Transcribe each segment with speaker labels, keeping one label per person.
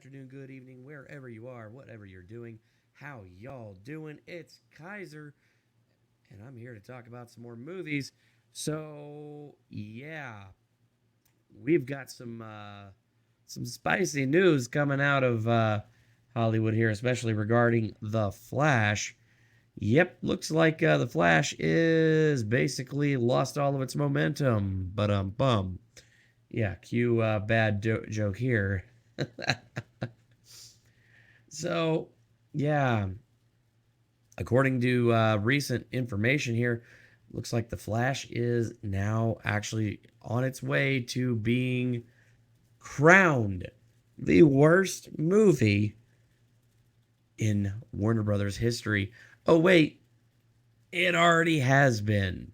Speaker 1: afternoon, good evening, wherever you are, whatever you're doing. How y'all doing? It's Kaiser, and I'm here to talk about some more movies. So, yeah, we've got some spicy news coming out of Hollywood here, especially regarding The Flash. Yep, looks like The Flash is basically lost all of its momentum. But bum. Yeah, cue bad joke here. So, yeah, according to recent information here, looks like The Flash is now actually on its way to being crowned the worst movie in Warner Brothers history. Oh, wait, it already has been.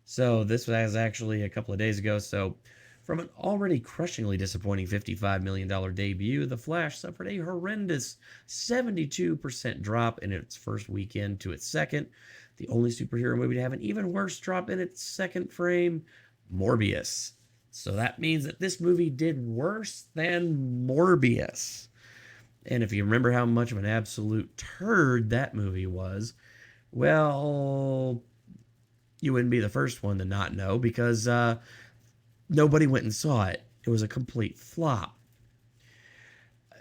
Speaker 1: So, this was actually a couple of days ago. So, from an already crushingly disappointing $55 million debut, The Flash suffered a horrendous 72% drop in its first weekend to its second. The only superhero movie to have an even worse drop in its second frame, Morbius. So that means that this movie did worse than Morbius. And if you remember how much of an absolute turd that movie was, well, you wouldn't be the first one to not know because nobody went and saw it. It was a complete flop.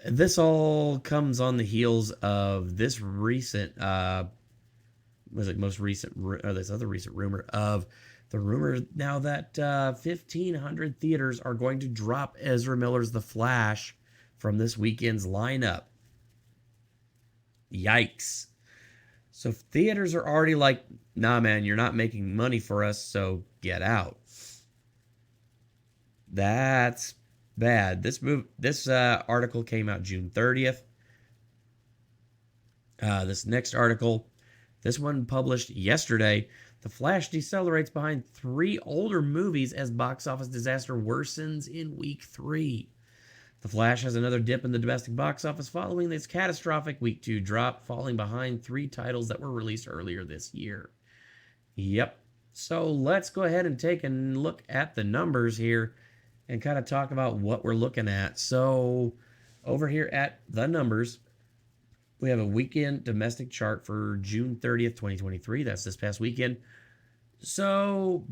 Speaker 1: This all comes on the heels of this recent, was it most recent, or this other recent rumor of the rumor now that 1,500 theaters are going to drop Ezra Miller's The Flash from this weekend's lineup. Yikes. So theaters are already like, nah, man, you're not making money for us, so get out. That's bad. This article came out June 30th. This next article, this one published yesterday. The Flash decelerates behind three older movies as box office disaster worsens in week 3. The Flash has another dip in the domestic box office following its catastrophic week 2 drop, falling behind 3 titles that were released earlier this year. Yep. So let's go ahead and take a look at the numbers here and kind of talk about what we're looking at. So over here at the numbers, we have a weekend domestic chart for June 30th, 2023. That's this past weekend. So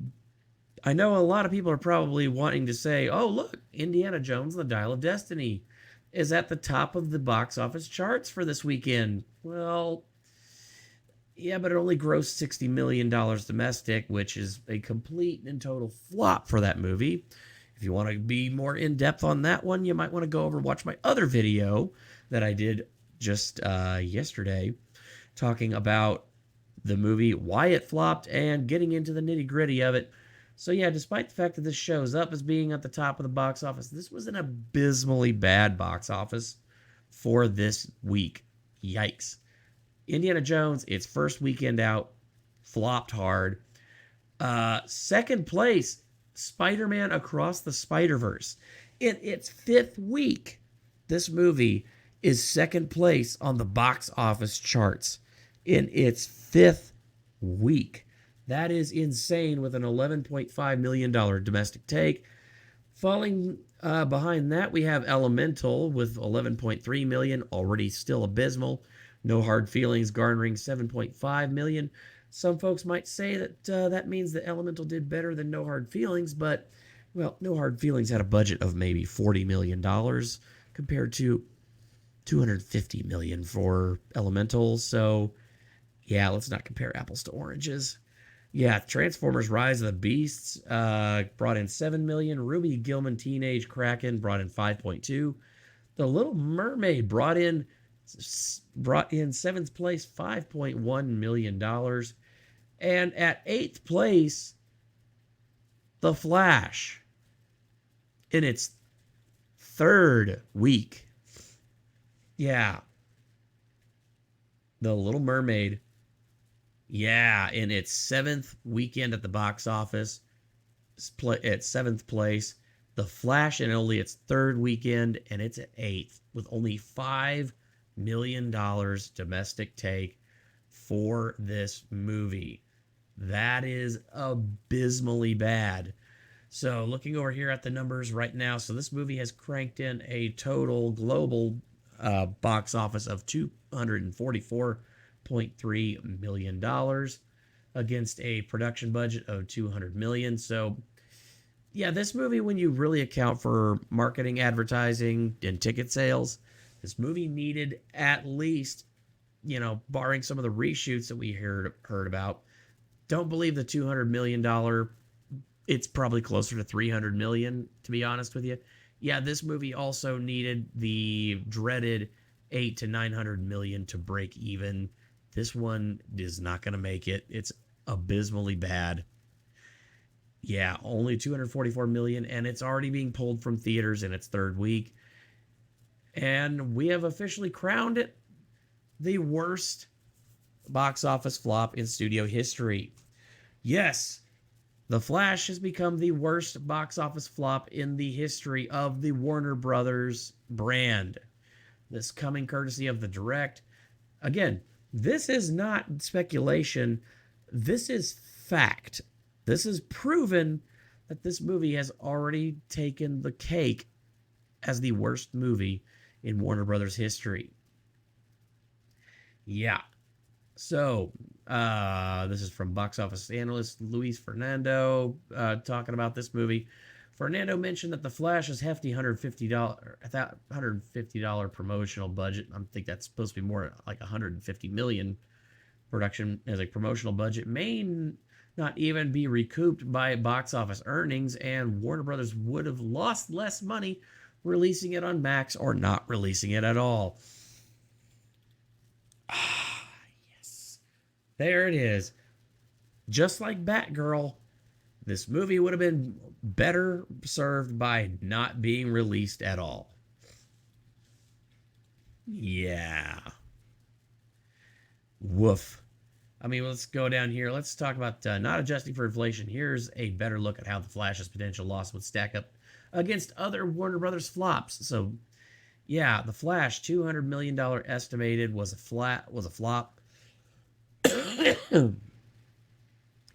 Speaker 1: I know a lot of people are probably wanting to say, oh, look, Indiana Jones and the Dial of Destiny is at the top of the box office charts for this weekend. Well, yeah, but it only grossed $60 million domestic, which is a complete and total flop for that movie. If you want to be more in-depth on that one, you might want to go over and watch my other video that I did just yesterday talking about the movie, why it flopped, and getting into the nitty-gritty of it. So yeah, despite the fact that this shows up as being at the top of the box office, this was an abysmally bad box office for this week. Yikes. Indiana Jones, its first weekend out, flopped hard. Second place, Spider-Man Across the Spider-Verse. In its 5th week, this movie is second place on the box office charts. In its 5th week. That is insane with an $11.5 million domestic take. Falling behind that, we have Elemental with $11.3 million, already still abysmal. No Hard Feelings garnering $7.5 million. Some folks might say that that means that Elemental did better than No Hard Feelings, but, well, No Hard Feelings had a budget of maybe $40 million compared to $250 million for Elemental. So, yeah, let's not compare apples to oranges. Yeah, Transformers Rise of the Beasts brought in $7 million. Ruby Gilman Teenage Kraken brought in $5.2. The Little Mermaid brought in 7th place, $5.1 million. And at 8th place, The Flash in its 3rd week. Yeah. The Little Mermaid, yeah, in its 7th weekend at the box office, at 7th place. The Flash in only its 3rd weekend, and it's at 8th with only $5 million domestic take for this movie. That is abysmally bad. So looking over here at the numbers right now, so this movie has cranked in a total global box office of $244.3 million against a production budget of $200 million. So, yeah, this movie, when you really account for marketing, advertising, and ticket sales, this movie needed at least, barring some of the reshoots that we heard about, don't believe the $200 million. It's probably closer to $300 million, to be honest with you. Yeah, this movie also needed the dreaded $800 to $900 million to break even. This one is not going to make it. It's abysmally bad. Yeah, only $244 million, and it's already being pulled from theaters in its third week. And we have officially crowned it the worst box office flop in studio history. Yes, The Flash has become the worst box office flop in the history of the Warner Brothers brand. This coming courtesy of the direct. Again, this is not speculation. This is fact. This is proven that this movie has already taken the cake as the worst movie in Warner Brothers history. Yeah. So, this is from box office analyst Luis Fernando talking about this movie. Fernando mentioned that The Flash's hefty $150 promotional budget, I think that's supposed to be more like $150 million production as a promotional budget, may not even be recouped by box office earnings, and Warner Brothers would have lost less money releasing it on Max or not releasing it at all. Yes. There it is. Just like Batgirl, this movie would have been better served by not being released at all. Yeah. Woof. I mean, let's go down here. Let's talk about not adjusting for inflation. Here's a better look at how The Flash's potential loss would stack up against other Warner Brothers flops. So, yeah, The Flash, $200 million estimated, was a flop.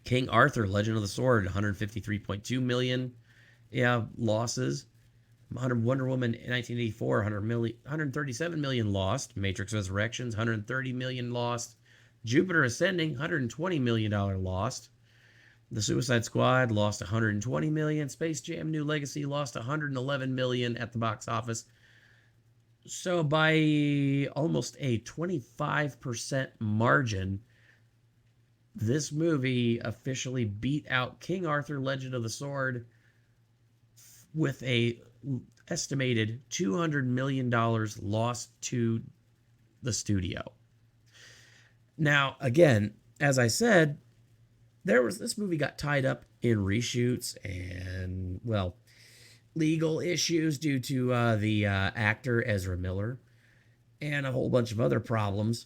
Speaker 1: King Arthur, Legend of the Sword, $153.2 million. Yeah, losses. Wonder Woman in 1984, $137 million lost. Matrix Resurrections, $130 million lost. Jupiter Ascending, $120 million lost. The Suicide Squad lost $120 million. Space Jam: New Legacy lost $111 million at the box office. So by almost a 25% margin, this movie officially beat out King Arthur: Legend of the Sword with a estimated $200 million lost to the studio. Now, again, as I said, this movie got tied up in reshoots and, well, legal issues due to the actor Ezra Miller and a whole bunch of other problems.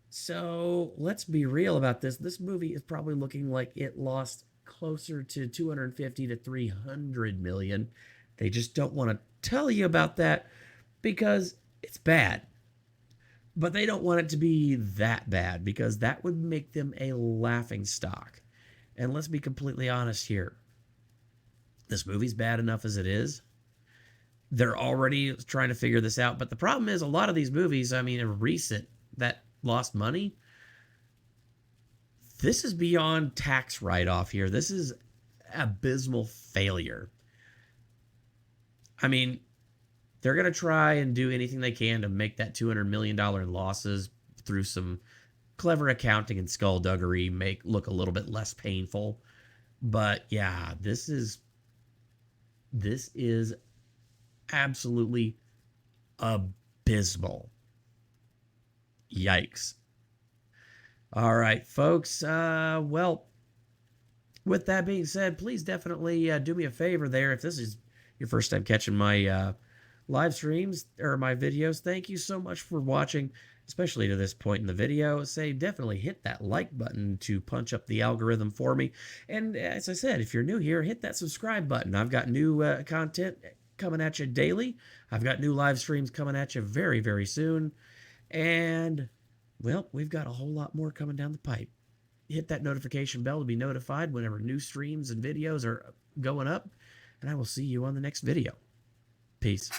Speaker 1: So let's be real about this. This movie is probably looking like it lost closer to 250 to 300 million. They just don't want to tell you about that because it's bad. But they don't want it to be that bad because that would make them a laughing stock. And let's be completely honest here. This movie's bad enough as it is. They're already trying to figure this out. But the problem is a lot of these movies, I mean, are recent that lost money. This is beyond tax write-off here. This is abysmal failure. I mean, they're going to try and do anything they can to make that $200 million losses through some clever accounting and skullduggery look a little bit less painful. But yeah, this is absolutely abysmal. Yikes. All right, folks. Well, with that being said, please definitely do me a favor there. If this is your first time catching my live streams or my videos, thank you so much for watching, especially to this point in the video. Definitely hit that like button to punch up the algorithm for me. And as I said, if you're new here, hit that subscribe button. I've got new content coming at you daily. I've got new live streams coming at you very, very soon. And, well, we've got a whole lot more coming down the pipe. Hit that notification bell to be notified whenever new streams and videos are going up. And I will see you on the next video. Peace.